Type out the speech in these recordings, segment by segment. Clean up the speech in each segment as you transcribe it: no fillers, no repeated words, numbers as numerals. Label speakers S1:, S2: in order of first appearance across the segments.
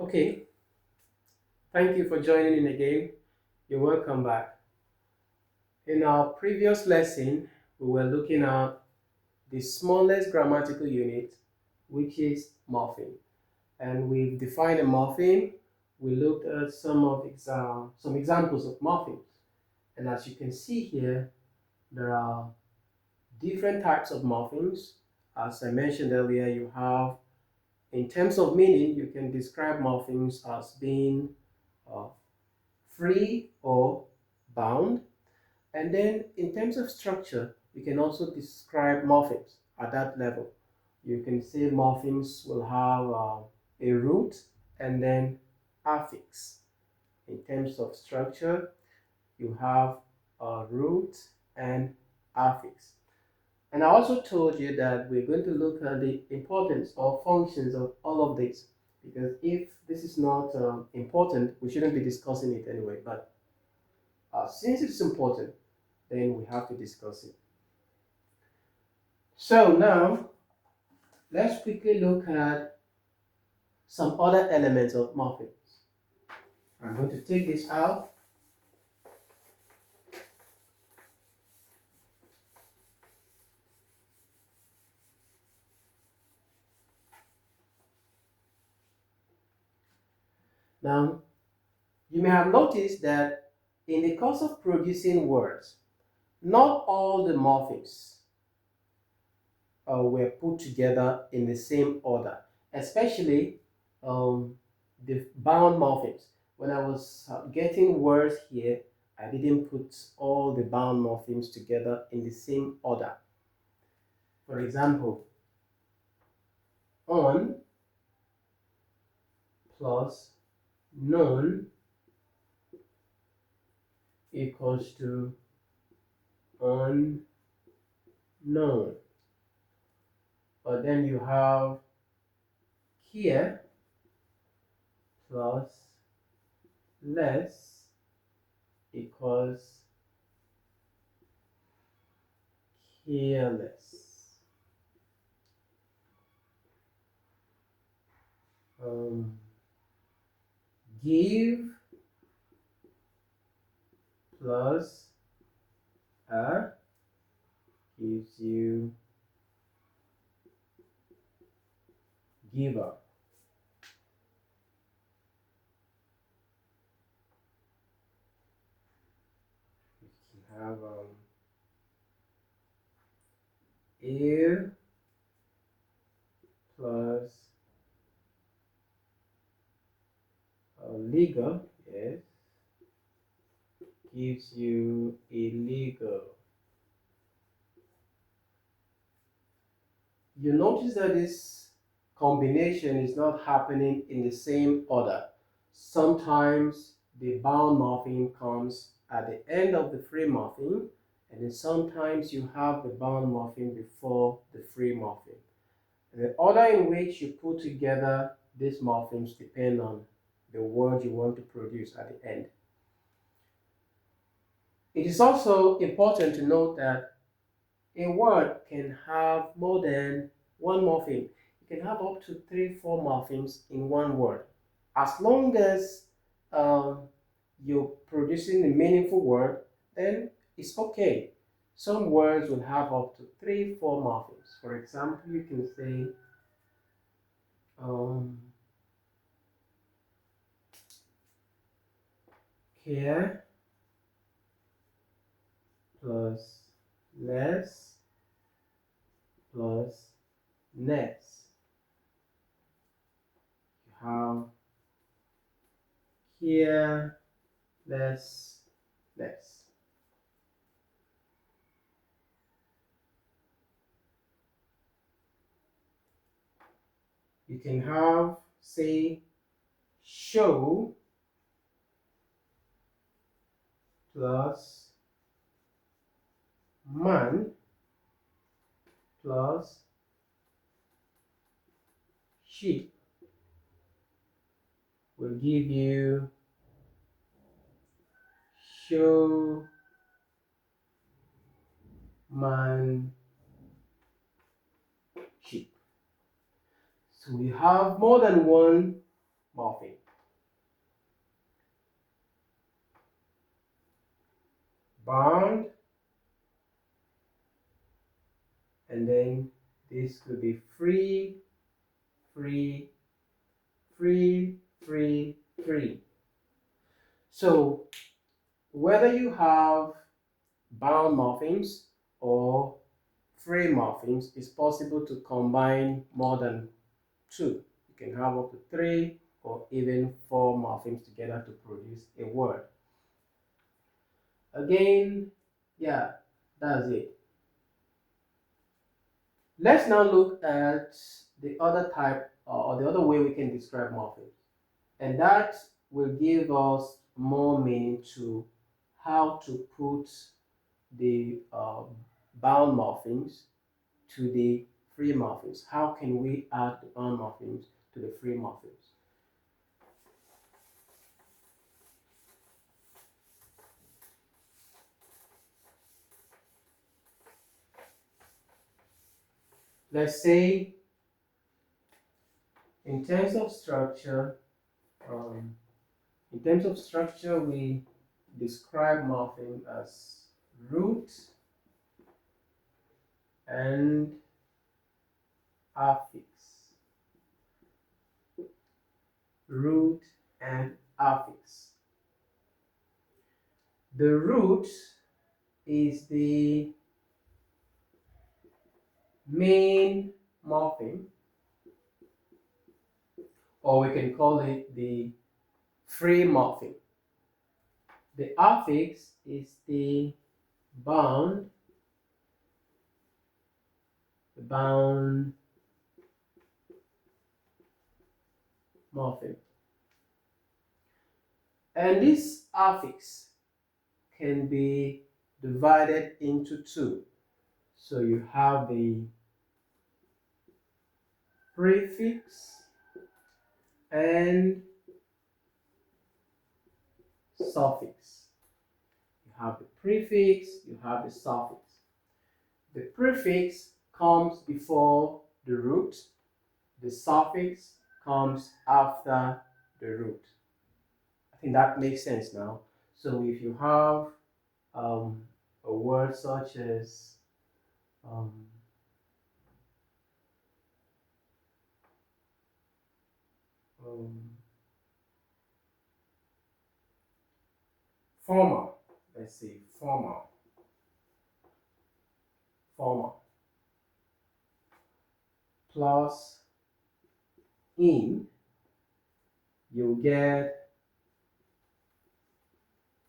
S1: Okay, thank you for joining in again. You're welcome back. In our previous lesson, we were looking at the smallest grammatical unit, which is morpheme. And we've defined a morpheme. We looked at some examples of morphemes. And as you can see here, there are different types of morphemes. As I mentioned earlier, you have, in terms of meaning, you can describe morphemes as being uh, free or bound. And then in terms of structure, you can also describe morphemes at that level. You can say morphemes will have a root and then affix. In terms of structure, you have a root and affix. And I also told you that we're going to look at the importance or functions of all of this, because if this is not important, we shouldn't be discussing it anyway. But since it's important, then we have to discuss it. So now let's quickly look at some other elements of morphemes. I'm going to take this out. Now, you may have noticed that in the course of producing words, not all the morphemes were put together in the same order, especially the bound morphemes. When I was getting words here, I didn't put all the bound morphemes together in the same order. For example, on plus known equals to unknown. But then you have here plus less equals careless. Um, give plus a gives you giver. You can have if plus legal, yes, gives you illegal. You notice that this combination is not happening in the same order. Sometimes the bound morpheme comes at the end of the free morpheme, and then sometimes you have the bound morpheme before the free morpheme. And the order in which you put together these morphemes depend on the word you want to produce at the end. It is also important to note that a word can have more than one morpheme. You can have up to 3, 4 morphemes in one word. As long as you're producing a meaningful word, then it's okay. Some words will have up to 3, 4 morphemes. For example, you can say um, care plus less plus ness. You have carelessness. You can have, say, show plus man plus sheep will give you show man sheep. So we have more than one morpheme. Bound, and then this could be free, free, free, free, free. So whether you have bound morphemes or free morphemes, it's possible to combine more than two. You can have up to three or even four morphemes together to produce a word. Again, yeah, that's it. Let's now look at the other type or the other way we can describe morphemes. And that will give us more meaning to how to put the bound morphemes to the free morphemes. How can we add the bound morphemes to the free morphemes? Let's say in terms of structure, um, we describe morpheme as root and affix. Root and affix. The root is the main morpheme, or we can call it the free morpheme. The affix is bound, the bound morpheme. And this affix can be divided into two. So you have the prefix and suffix. You have the prefix, you have the suffix. The prefix comes before the root, the suffix comes after the root. I think that makes sense now. So if you have a word such as um, um, formal, let's see, formal plus in, you get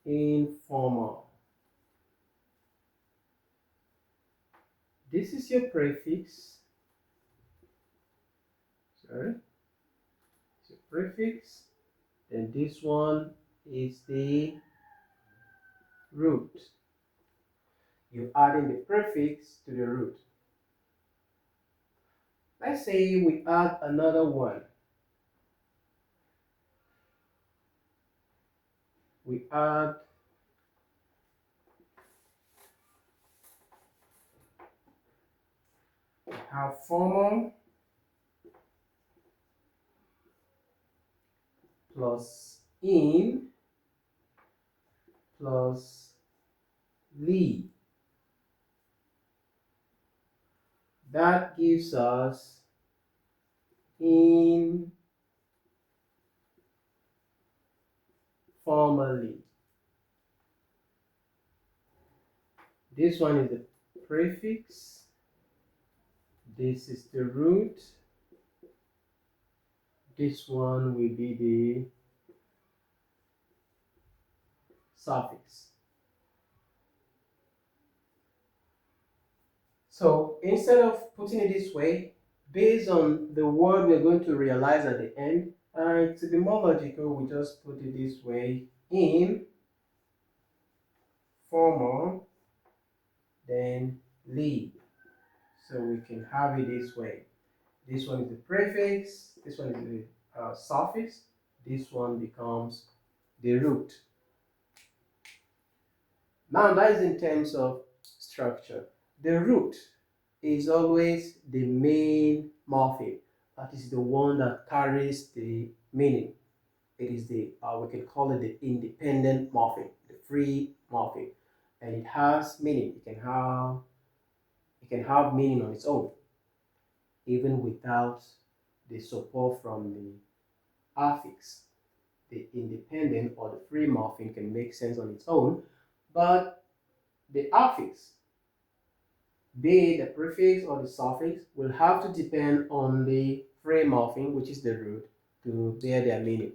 S1: informal. This is your prefix, sorry, it's your prefix, then this one is the root. You're adding the prefix to the root. Let's say we add another one. We have formal plus in plus lee. That gives us informally. This one is the prefix. This is the root. This one will be the suffix. So instead of putting it this way, based on the word we're going to realize at the end, to be more logical, we just put it this way: in, formal, then lee. So we can have it this way. This one is the prefix, this one is the suffix, this one becomes the root. Now that is in terms of structure. The root is always the main morpheme. That is the one that carries the meaning. It is the we can call it the independent morpheme, the free morpheme, and it has meaning. It can have meaning on its own, even without the support from the affix. The independent or the free morpheme can make sense on its own, but the affix, be it the prefix or the suffix, will have to depend on the free morpheme, which is the root, to bear their meaning.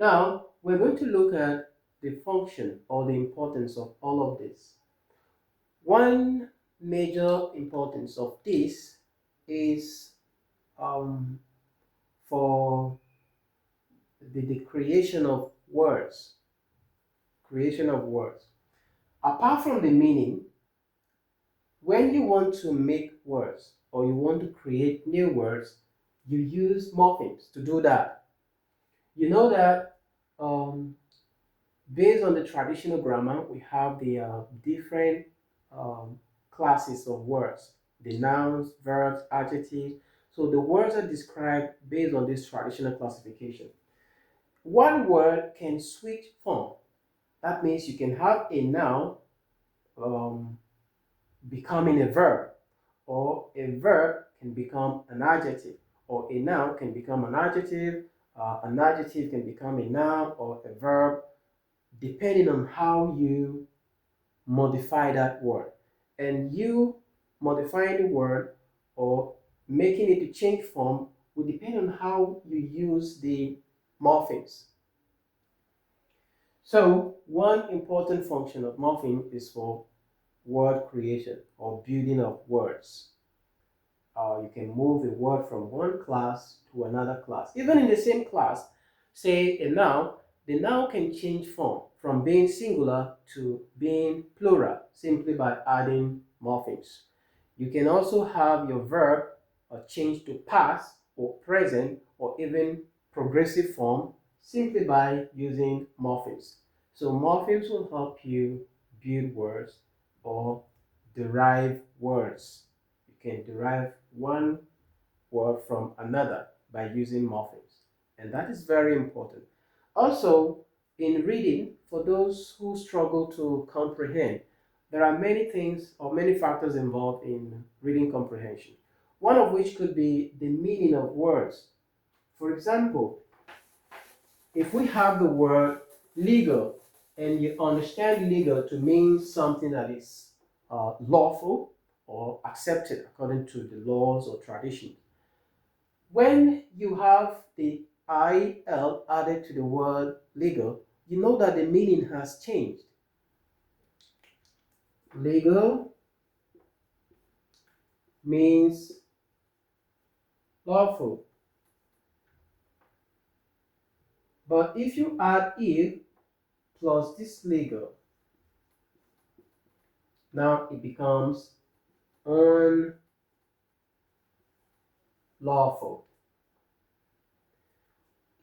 S1: Now, we're going to look at the function or the importance of all of this. One major importance of this is for the creation of words. Creation of words. Apart from the meaning, when you want to make words or you want to create new words, you use morphemes to do that. You know that based on the traditional grammar, we have the different um, classes of words, the nouns, verbs, adjectives. So the words are described based on this traditional classification. One word can switch form. That means you can have a noun um, becoming a verb, or a verb can become an adjective, or a noun can become an adjective can become a noun or a verb, depending on how you modify that word. And you modifying the word or making it to change form will depend on how you use the morphemes. So one important function of morpheme is for word creation or building of words. You can move a word from one class to another class. Even in the same class, say a noun, the noun can change form from being singular to being plural simply by adding morphemes. You can also have your verb change to past or present or even progressive form simply by using morphemes. So morphemes will help you build words or derive words. You can derive one word from another by using morphemes, and that is very important. Also, in reading, for those who struggle to comprehend, there are many things or many factors involved in reading comprehension. One of which could be the meaning of words. For example, if we have the word legal and you understand legal to mean something that is lawful or accepted according to the laws or traditions, when you have the IL added to the word legal, you know that the meaning has changed. Legal means lawful. But if you add il plus this legal, now it becomes unlawful.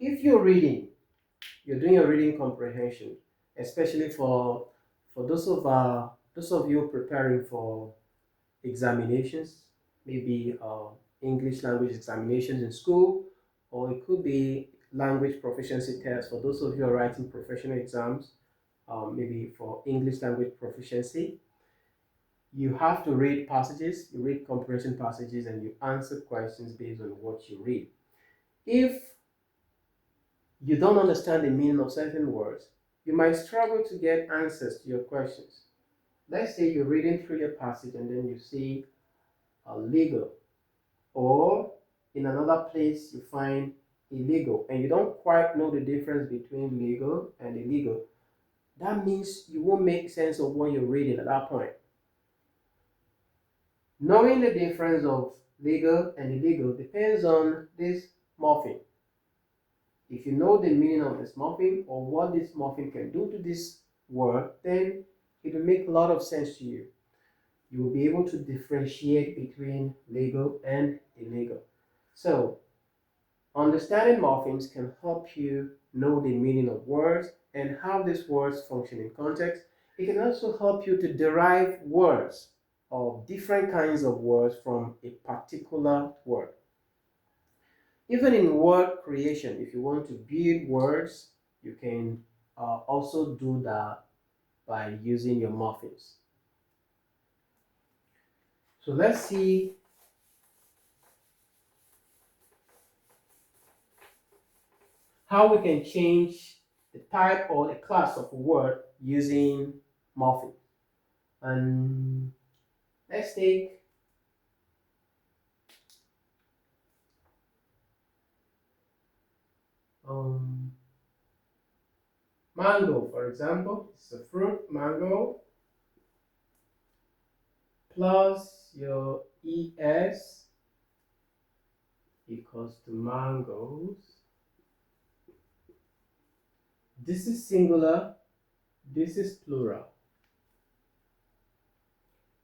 S1: If you're doing a reading comprehension, especially for those of you preparing for examinations, maybe English language examinations in school, or it could be language proficiency tests for those of you who are writing professional exams, maybe for English language proficiency. You have to read passages, you read comprehension passages, and you answer questions based on what you read. If you don't understand the meaning of certain words, you might struggle to get answers to your questions. Let's say you're reading through your passage and then you see legal, or in another place you find illegal, and you don't quite know the difference between legal and illegal. That means you won't make sense of what you're reading at that point. Knowing the difference of legal and illegal depends on this morpheme. If you know the meaning of this morpheme or what this morpheme can do to this word, then it will make a lot of sense to you. You will be able to differentiate between legal and illegal. So, understanding morphemes can help you know the meaning of words and how these words function in context. It can also help you to derive words or different kinds of words from a particular word. Even in word creation, if you want to build words, you can also do that by using your morphemes. So let's see how we can change the type or the class of a word using morphemes. And let's take um, mango, for example. It's a fruit, mango, plus your es equals to mangoes. This is singular, this is plural.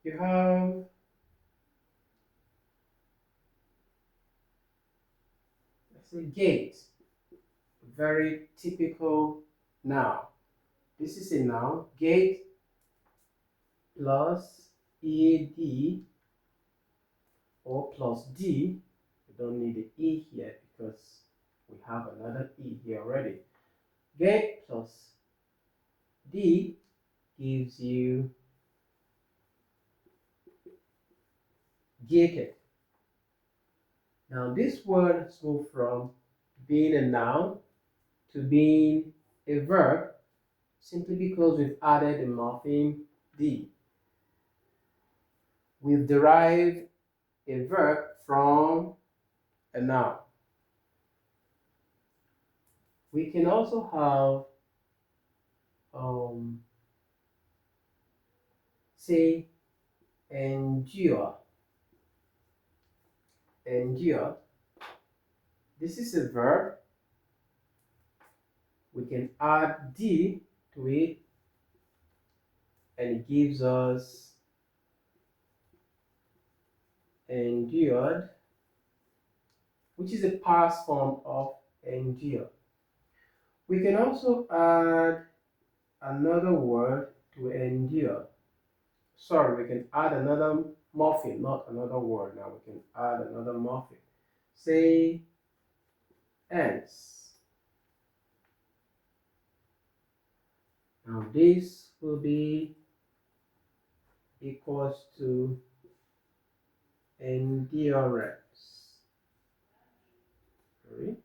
S1: You have, let's say, gate, very typical noun. This is a noun, gate plus ed or plus d. We don't need the e here because we have another e here already. Gate plus d gives you gated. Now this word has moved from being a noun to being a verb simply because we've added a morpheme d. We've derived a verb from a noun. We can also have, say, endure. Endure. This is a verb. We can add d to it, and it gives us endured, which is a past form of endure. We can also add another word to endure. Sorry, we can add another morpheme, not another word. Now we can add another morpheme. Say ends. Now this will be equals to endurance. Sorry.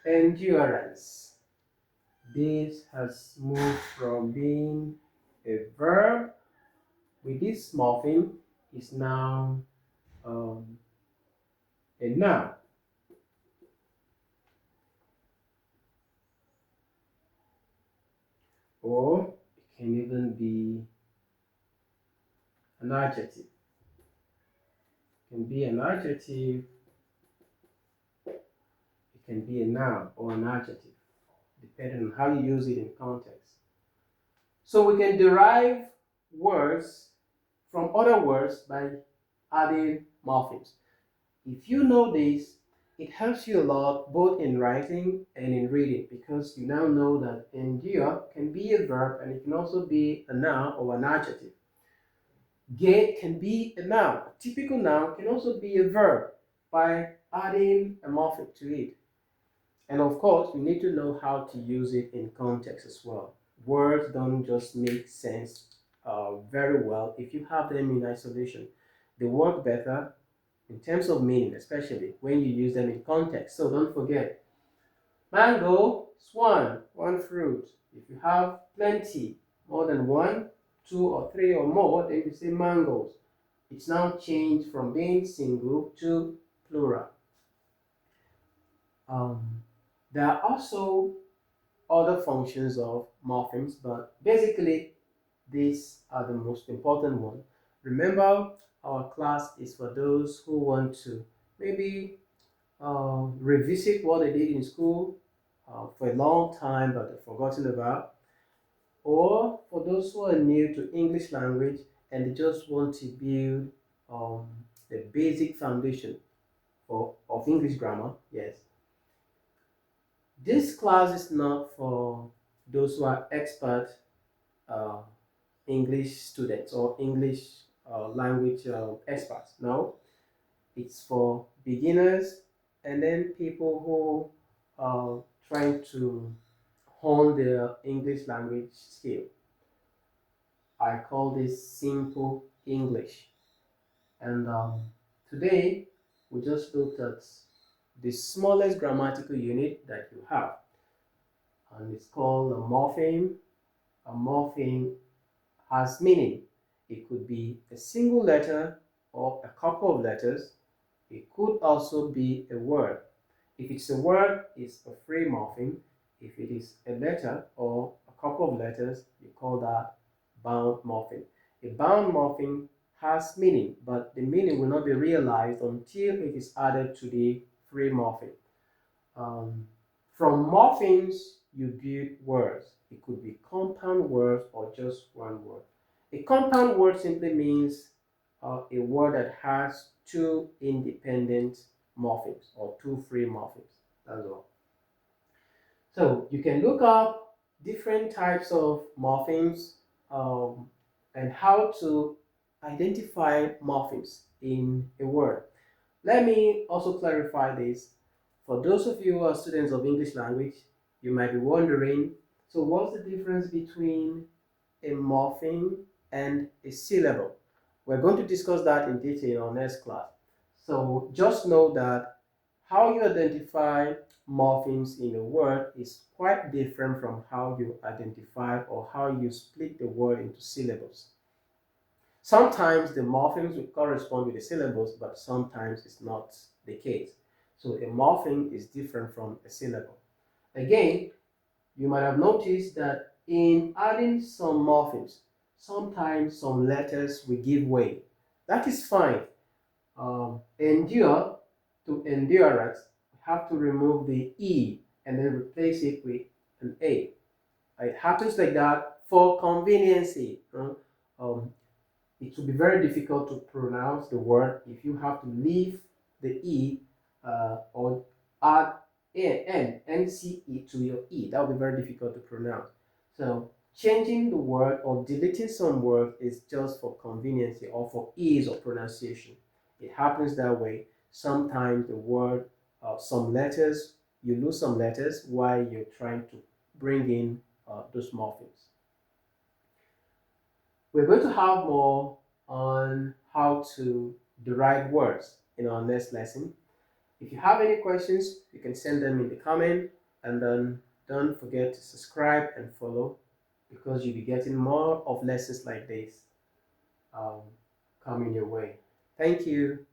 S1: Endurance. This has moved from being a verb with this morpheme is now a noun, or it can even be an adjective. It can be an adjective, it can be a noun or an adjective, depending on how you use it in context. So we can derive words from other words by adding morphemes. If you know this, it helps you a lot both in writing and in reading because you now know that endure can be a verb and it can also be a noun or an adjective. Get can be a noun. A typical noun can also be a verb by adding a morpheme to it. And of course, you need to know how to use it in context as well. Words don't just make sense very well if you have them in isolation. They work better in terms of meaning, especially when you use them in context. So don't forget, mango is one fruit. If you have plenty, more than one, two or three or more, then you say mangoes. It's now changed from being single to plural. Um, there are also other functions of morphemes, but basically these are the most important one. Remember, our class is for those who want to maybe revisit what they did in school for a long time but they've forgotten about, or for those who are new to English language and they just want to build um, the basic foundation of English grammar. Yes, this class is not for those who are expert uh, English students or English language experts. No, it's for beginners and then people who are trying to hone their English language skill. I call this simple English. And today we just looked at the smallest grammatical unit that you have, and it's called a morpheme. A morpheme has meaning. It could be a single letter or a couple of letters. It could also be a word. If it's a word, it's a free morpheme. If it is a letter or a couple of letters, you call that bound morpheme. A bound morpheme has meaning, but the meaning will not be realized until it is added to the free morpheme. Um, from morphemes, you build words. It could be compound words or just one word. A compound word simply means a word that has two independent morphemes or two free morphemes. That's all. So you can look up different types of morphemes um, and how to identify morphemes in a word. Let me also clarify this. For those of you who are students of English language, you might be wondering, so what's the difference between a morpheme and a syllable? We're going to discuss that in detail in our next class. So just know that how you identify morphemes in a word is quite different from how you identify or how you split the word into syllables. Sometimes the morphemes will correspond with the syllables, but sometimes it's not the case. So a morpheme is different from a syllable. Again, you might have noticed that in adding some morphemes, sometimes some letters will give way. That is fine. Endure, to endurance, we have to remove the E and then replace it with an A. It happens like that for conveniency. It will be very difficult to pronounce the word if you have to leave the E or add NCE to your E. That will be very difficult to pronounce. So changing the word or deleting some words is just for convenience or for ease of pronunciation. It happens that way. Sometimes the word, some letters, you lose some letters while you're trying to bring in those morphemes. We're going to have more on how to derive words in our next lesson. If you have any questions, you can send them in the comment, and then don't forget to subscribe and follow because you'll be getting more of lessons like this um, coming your way. Thank you.